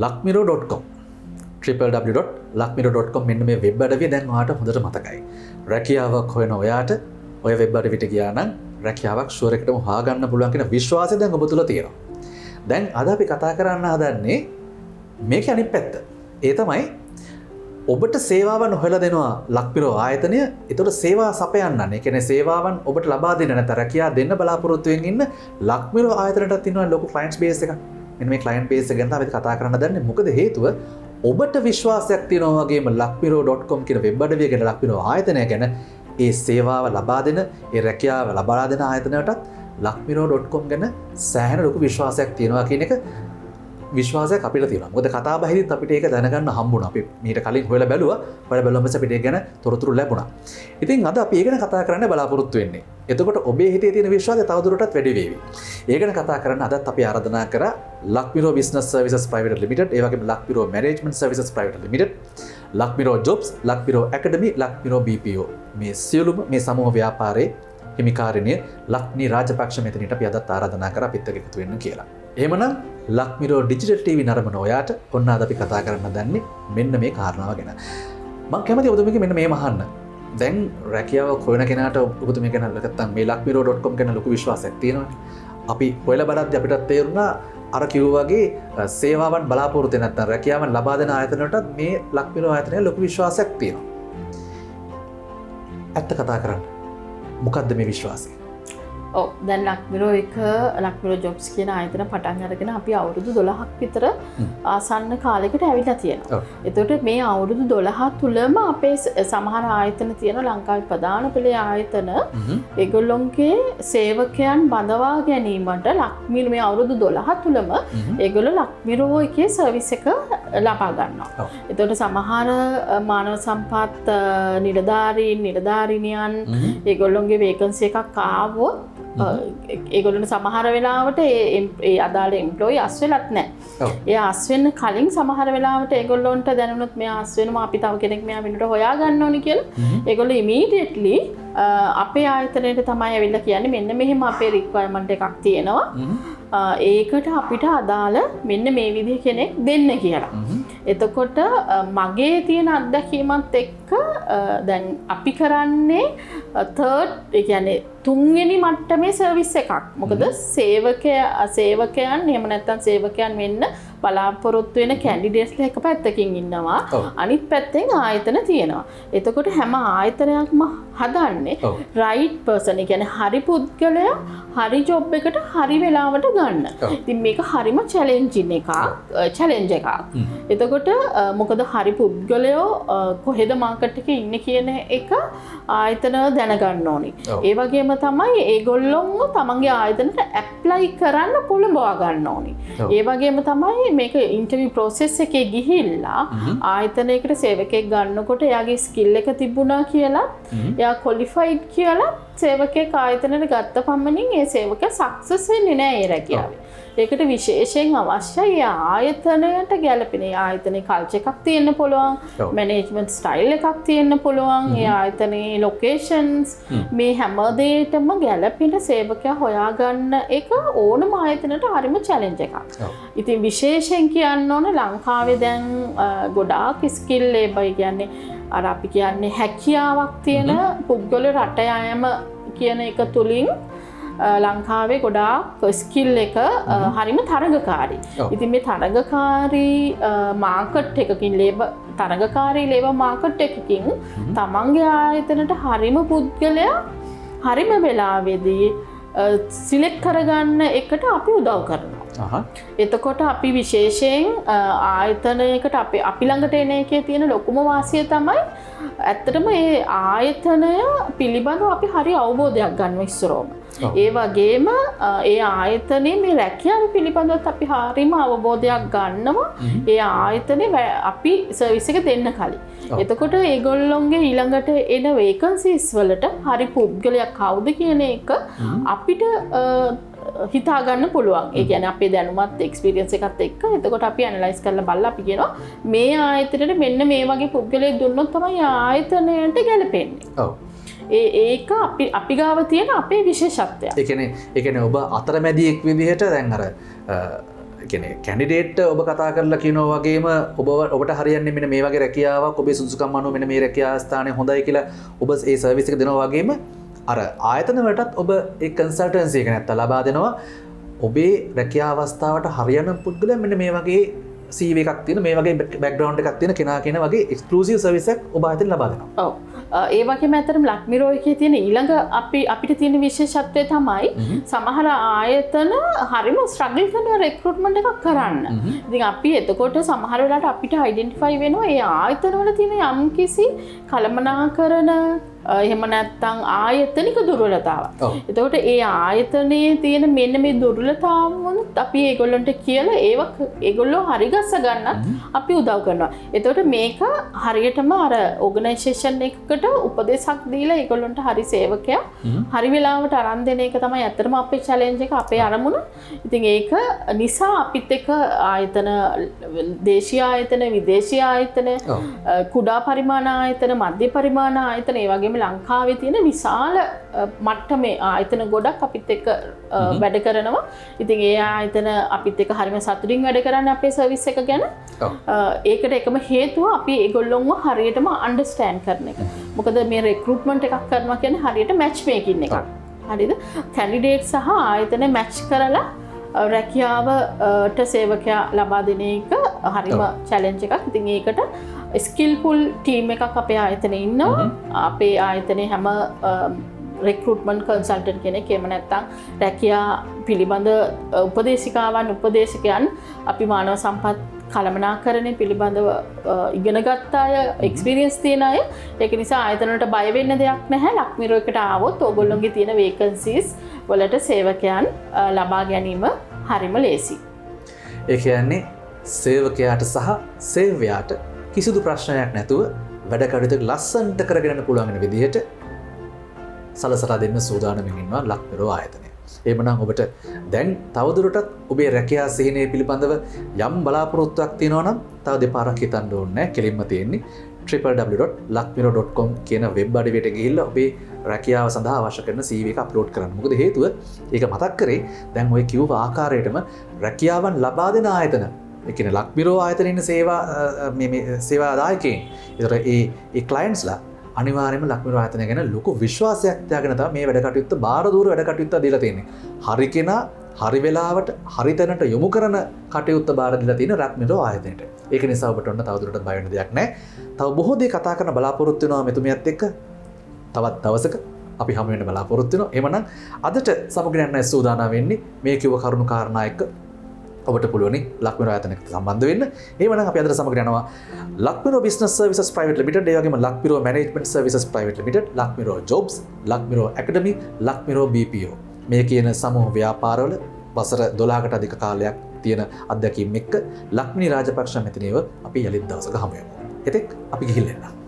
lakmiro.com www.lakmiro.com මෙන්න මේ web අඩවිය දැන් ඔයාලට හොඳට මතකයි. රැකියාවක් හොයන ඔයාට ඔය වෙබ් අඩවියට ගියා නම් රැකියාවක් ෂුවර් එකටම හොයාගන්න පුළුවන් කියන විශ්වාසය දැන් ඔබ තුල තියෙනවා. දැන් අද අපි කතා කරන්න හදන්නේ මේක අනිත් පැත්ත. ඒ තමයි ඔබට සේවාවන් හොයලා දෙනවා ලක්මිරෝ ආයතනය. ඒතකොට සේවා සපයන්නන්නේ. ඒ කියන්නේ සේවාවන් ඔබට ලබා දෙන්න නැත්නම් රැකියාව දෙන්න බලාපොරොත්තු වෙමින් ඉන්න ලක්මිරෝ ආයතනයටත් ඉන්නවා ලොකු ක්ලයන්ට්ස් බේස් එකක්. මෙන්න මේ ක්ලයන්ට් බේස් එක ගැන තමයි කතා කරන්න හදන්නේ. මොකද හේතුව ඔබට විශ්වාසයක් තියෙනවා වගේම lakmiro.com කියන වෙබ් අඩවිය ගැන ලක්මිරෝ ආයතනය ගැන ඒ සේවාව ලබා දෙන ඒ රැකියාව ලබා දෙන ආයතනයටත් lakmiro.com ගැන සෑහෙන ලොකු විශ්වාසයක් තියෙනවා කියන එක විශ්වාසයක් අපිට තියෙනවා. මොකද කතා බහිරිත් අපිට ඒක දැනගන්න හම්බුණා. අපි මීට කලින් හොයලා බැලුවා. හොයලා බැලුවම අපිට ඒක ගැන තොරතුරු ලැබුණා. ඉතින් අද අපි ඒක ගැන කතා කරන්න බලාපොරොත්තු වෙන්නේ. එතකොට ඔබේ හිතේ තියෙන විශ්වාසය තවදුරටත් වැඩි වේවි. ඒක ගැන කතා කරන්න අදත් අපි ආරාධනා කරා Lakmiro Business Services Private Limited, ඒ වගේම Lakmiro Management Services Private Limited, Lakmiro Jobs, Lakmiro Academy, Lakmiro BPO. මේ සියලුම මේ සමූහ ව්‍යාපාරයේ හිමිකාරිනිය ලක්නී රාජපක්ෂ මෙතනට අපි අදත් ආරාධනා කරා අපිත් එක්ක එකතු වෙන්න කියලා. එහෙමනම් ලක්මිරෝ ඩිජිටල් ටීවී නරඹන ඔයාට ඔන්න අද අපි කතා කරන්න දන්නේ මෙන්න මේ කාරණාව ගැන. මම කැමතියි ඔබතුමීගේ මෙන්න මේ මහන්න. දැන් රැකියාවක් හොයන කෙනාට ඔබතුමී ගැන නැත්තම් මේ lakmiro.com ගැන ලොකු විශ්වාසයක් තියෙනවානේ. අපි හොයලා බලද්දී අපිට තේරුණා අර කිව්වා වගේ සේවාවන් බලාපොරොත්තු වෙන නැත්තම් රැකියාවන් ලබා දෙන ආයතනවලට මේ ලක්මිරෝ ආයතනය ලොකු විශ්වාසයක් තියෙනවා. ඇත්ත කතා කරන්න. මොකද්ද මේ විශ්වාසය? ඔව් දැන් ලක්මිරෝ එක ලක්මිරෝ ජොබ්ස් කියන ආයතන පටන් අරගෙන අපි අවුරුදු 12ක් විතර ආසන්න කාලයකට ඇවිල්ලා තියෙනවා. එතකොට මේ අවුරුදු 12 තුලම අපේ සමහර ආයතන තියෙන ලංකාවේ ප්‍රධාන පෙළේ ආයතන ඒගොල්ලොන්ගේ සේවකයන් බඳවා ගැනීමට ලක්මිරෝ මේ අවුරුදු 12 තුලම ඒගොල්ලෝ ලක්මිරෝ එකේ සර්විස් එක ලබා ගන්නවා. එතකොට සමහර මානව සම්පත් නිලධාරීනියන් ඒගොල්ලොන්ගේ වේකන්සි එකක් ආවොත් ඒගොල්ලොන්ට සමහර වෙලාවට ඒ අදාළ එම්ප්ලොයි අස් වෙලත් නැහැ. ඒ අස් වෙන්න කලින් සමහර වෙලාවට ඒගොල්ලොන්ට දැනුණොත් මෙයා අස් වෙනවා අපි තව කෙනෙක් මෙයා වෙනුවට හොයා ගන්න ඕනි කියලා. ඒගොල්ලෝ ඉමීඩියට්ලි අපේ ආයතනයට තමයි ඇවිල්ලා කියන්නේ මෙන්න මෙහෙම අපේ රික්වයර්මන්ට් එකක් තියෙනවා. ඒකට අපිට අදාළ මෙන්න මේ විදිහ කෙනෙක් දෙන්න කියලා. එතකොට මගේ තියෙන අත්දැකීමත් එක්ක දැන් අපි කරන්නේ තර්ඩ් ඒ කියන්නේ තුන්වෙනි මට්ටමේ සර්විස් එකක්. මොකද සේවකයන් එහෙම නැත්නම් සේවකයන් වෙන්න බලාපොරොත්තු වෙන කැන්ඩිඩේට්ස්ලා එක පැත්තකින් ඉන්නවා. අනිත් පැත්තෙන් ආයතන තියෙනවා. එතකොට හැම ආයතනයක්ම හදන්නේ රයිට් පර්සන්. ඒ කියන්නේ හරි පුද්ගලයා හරි ජොබ් එකට හරි වෙලාවට ගන්න. ඉතින් මේක හරිම චැලෙන්ජින් එකක්. චැලෙන්ජ් එකක්. එතකොට මොකද හරි පුද්ගලයෝ කොහෙද මාකට් එකේ ඉන්නේ කියන එක ආයතන දැනගන්න ඕනි. ඒ වගේම තමයි ඒගොල්ලොන්ව තමන්ගේ ආයතනට ඇප්ලයි කරන්න පොළඹවා ගන්න ඕනි. ඒ වගේම තමයි මේක ඉන්ටර්විව් ප්‍රොසෙස් එකේ ගිහිල්ලා ආයතනයකට සේවකයෙක් ගන්නකොට එයාගේ ස්කිල් එක තිබුණා කියලා එයා ක්වොලිෆයිඩ් කියලා සේවකයෙක් ආයතනයට ගත්ත පමණින් ඒ සේවකයා සක්සස් වෙන්නේ නැහැ ඒ රැකියාවේ. ඒකට විශේෂයෙන් අවශ්‍යයි ආයතනයට ගැළපෙන ආයතනයේ කල්චර් එකක් තියෙන්න පුළුවන්, මැනේජ්මන්ට් ස්ටයිල් එකක් තියෙන්න පුළුවන්, ඒ ආයතනයේ ලොකේෂන්ස් මේ හැම දෙයකටම ගැළපෙන සේවකයා හොයාගන්න එක ඕනම ආයතනයට හරිම චැලෙන්ජ් එකක්. ඉතින් විශේෂයෙන් කියන්න ඕන ලංකාවේ දැන් ගොඩාක් ස්කිල් ලේබර් කියන්නේ අර අපි කියන්නේ හැකියාවක් තියෙන පුද්ගල රට යෑම කියන එක තුලින් ලංකාවේ ගොඩාක් ස්කිල් එක හරිම තරඟකාරී. ඉතින් මේ තරඟකාරී මාකට් එකකින් තරඟකාරී ලේබර් මාකට් එකකින් තමන්ගේ ආයතනට හරිම පුද්ගලයා හරිම වෙලාවේදී සිලෙක්ට් කරගන්න එකට අපි උදව් කරනවා. එතකොට අපි විශේෂයෙන් ආයතනයකට අපි ළඟට එන එකේ තියෙන ලොකුම වාසිය තමයි ඇත්තටම ඒ ආයතනය පිළිබඳව අපි හරි අවබෝධයක් ගන්නවා ඉස්සරෝම. ඒ වගේම ඒ ආයතනයේ මේ රැකියාව පිළිබඳව අපි හරිම අවබෝධයක් ගන්නවා ඒ ආයතනයේ අපි සර්විස් එක දෙන්න කලින්. එතකොට ඒගොල්ලොන්ගේ ඊළඟට එන වේකන්සිස් වලට හරි පුද්ගලයා කවුද කියන එක අපිට හිතා ගන්න පුළුවන්. ඒ කියන්නේ අපේ දැනුමත් එක්ස්පීරියන්ස් එකත් එක්ක එතකොට අපි ඇනලයිස් කරලා බලලා අපි කියනවා මේ ආයතනයේ මෙන්න මේ වගේ පුද්ගලයෙක් දුන්නොත් තමයි ආයතනයට ගැලපෙන්නේ. ඔව්. ඒක අපි ගාව තියෙන අපේ විශේෂත්වයක්. ඒ කියන්නේ ඔබ අතරමැදියෙක් විදිහට දැන් අර කියන්නේ කැන්ඩිඩේට් ඔබ කතා කරලා කියනවා වගේම ඔබට හරියන්නේ මෙන්න මේ වගේ රැකියාවක් ඔබේ සුදුසුකම් අනුව මෙන්න මේ රැකියා ස්ථානය හොඳයි කියලා ඔබ ඒ සර්විස් එක දෙනවා වගේම අර ආයතන වලටත් ඔබ ඒ කන්සල්ටන්සි එක නැත්නම් ලබා දෙනවා ඔබේ රැකියා අවස්ථාවට හරියන පුද්ගලයන් මෙන්න මේ වගේ CV එකක් තියෙන මේ වගේ බෑග්ග්‍රවුන්ඩ් එකක් තියෙන කෙනා කියන වගේ එක්ස්ක්ලූසිව් සර්විස් එකක් ඔබ ආයතන ලබා දෙනවා. ඔව්. ඒ වගේම ඇත්තටම ලක්මිරෝ එකේ තියෙන ඊළඟ අපිට තියෙන විශේෂත්වය තමයි සමහර ආයතන හරිම ස්ට්‍රගල් කරන රික්‍රූට්මන්ට් එකක් කරන්න. ඉතින් අපි එතකොට සමහර වෙලාවට අපිට අයිඩෙන්ටිෆයි වෙනවා ඒ ආයතන වල තියෙන යම්කිසි කළමනාකරන එහෙම නැත්නම් ආයතනික දුර්වලතාවක්. එතකොට ඒ ආයතනයේ තියෙන මෙන්න මේ දුර්වලතාවුත් අපි ඒගොල්ලන්ට කියලා ඒගොල්ලෝ හරි ගස්ස ගන්නත් අපි උදව් කරනවා. එතකොට මේක හරියටම අර ඕගනයිසේෂන් එකකට උපදේශක් දීලා ඒගොල්ලන්ට හරි සේවකයා හරි වෙලාවට අරන් දෙන එක තමයි ඇත්තටම අපේ චැලෙන්ජ් එක අපේ අරමුණ. ඉතින් ඒක නිසා අපිත් එක්ක ආයතන දේශීය ආයතන විදේශීය ආයතන කුඩා පරිමාණ ආයතන මධ්‍ය පරිමාණ ආයතන ඒ වගේම ලංකාවේ තියෙන විශාල මට්ටමේ ආයතන ගොඩක් අපිත් එක්ක වැඩ කරනවා. ඉතින් ඒ ආයතන අපිත් එක්ක හරිම සතුටින් වැඩ කරන්නේ අපේ සර්විස් එක ගැන. ඒකට එකම හේතුව අපි ඒගොල්ලොන්ව හරියටම අන්ඩර්ස්ටෑන්ඩ් කරන එක. මොකද මේ රික්‍රූට්මන්ට් එකක් කරනවා කියන්නේ හරියට මැච් මේකින් එකක්. හරිද? කැන්ඩිඩේට් සහ ආයතන මැච් කරලා රැකියාවට සේවකයා ලබා දෙන එක හරිම චැලෙන්ජ් එකක්. ඉතින් ඒකට ස්කිල්ෆුල් ටීම් එකක් අපේ ආයතනයේ ඉන්නවා. අපේ ආයතනයේ හැම රික්‍රූට්මන්ට් කන්සල්ටන්ට් කෙනෙක් එහෙම නැත්නම් රැකියා පිළිබඳ උපදේශකයන් අපි මානව සම්පත් කළමනාකරණය පිළිබඳව ඉගෙනගත්ත අය එක්ස්පීරියන්ස් තියෙන අය. ඒක නිසා ආයතන වලට බය වෙන්න දෙයක් නැහැ. ලක්මිරෝ එකට ආවොත් ඕගොල්ලෝගේ තියෙන වේකන්සීස් වලට සේවකයන් ලබා ගැනීම හරිම ලේසි. ඒ කියන්නේ සේවකයාට සහ සේවයාට කිසිදු ප්‍රශ්නයක් නැතුව වැඩ කටයුතු ලස්සනට කරගෙන යන්න පුළුවන් වෙන විදිහට සලසලා දෙන්න සූදානම්ින් ඉන්නවා ලක්මිරෝ ආයතනය. එහෙමනම් ඔබට දැන් තවදුරටත් ඔබේ රැකියා සිහිනය පිළිබඳව යම් බලාපොරොත්තුවක් තියෙනවා නම් තව දෙපාරක් හිතන්න ඕනේ නැහැ. කෙලින්ම තියෙන්නේ www.lakmiro.com කියන වෙබ් අඩවියට ගිහිල්ලා ඔබේ රැකියාව සඳහා අවශ්‍ය කරන CV එක අප්ලෝඩ් කරන්න. මොකද හේතුව ඒක මතක් කරේ දැන් ඔය කිව්ව ආකාරයටම රැකියාවන් ලබා දෙන ආයතන ඒ කියන්නේ ලක්මිරෝ ආයතනයේ ඉන්න සේවාදායකයන්. ඒතර ඒ ක්ලයන්ට්ස්ලා අනිවාර්යයෙන්ම ලක්මිරෝ ආයතනය ගැන ලොකු විශ්වාසයක් තියාගෙන තමයි මේ වැඩ කටයුත්ත බාර දූර වැඩ කටයුත්ත දීලා තියෙන්නේ. හරි කෙනා හරි වෙලාවට හරි තැනට යොමු කරන කටයුත්ත බාර දීලා තියෙන ලක්මිරෝ ආයතනයට. ඒක නිසා ඔබට ඔන්න තවදුරටත් බය වෙන්න දෙයක් නැහැ. තව බොහෝ දේ කතා කරන බලාපොරොත්තු වෙනවා මෙතුමියත් එක්ක. තවත් දවසක අපි හමු වෙන්න බලාපොරොත්තු වෙනවා. එහෙමනම් අදට සමගින් යන්න සූදානම් වෙන්නේ මේ කිව්ව කරුණු කාරණා එක්ක ඔබට පුළුවනි ලක්මිරෝ ආයතනයකට සම්බන්ධ වෙන්න. එහෙමනම් අපි අදට සමගින් යනවා Lakmiro business services private limited, ඒ වගේම Lakmiro management services private limited, Lakmiro jobs, Lakmiro academy, Lakmiro BPO මේ කියන සමූහ ව්‍යාපාරවල වසර 12කට අධික කාලයක් තියෙන අත්දැකීම් එක්ක ලක්මිනී රාජපක්ෂ මැතිණියව අපි යලිත් දවසක හමු වෙමු. එතෙක් අපි ගිහින් එන්න.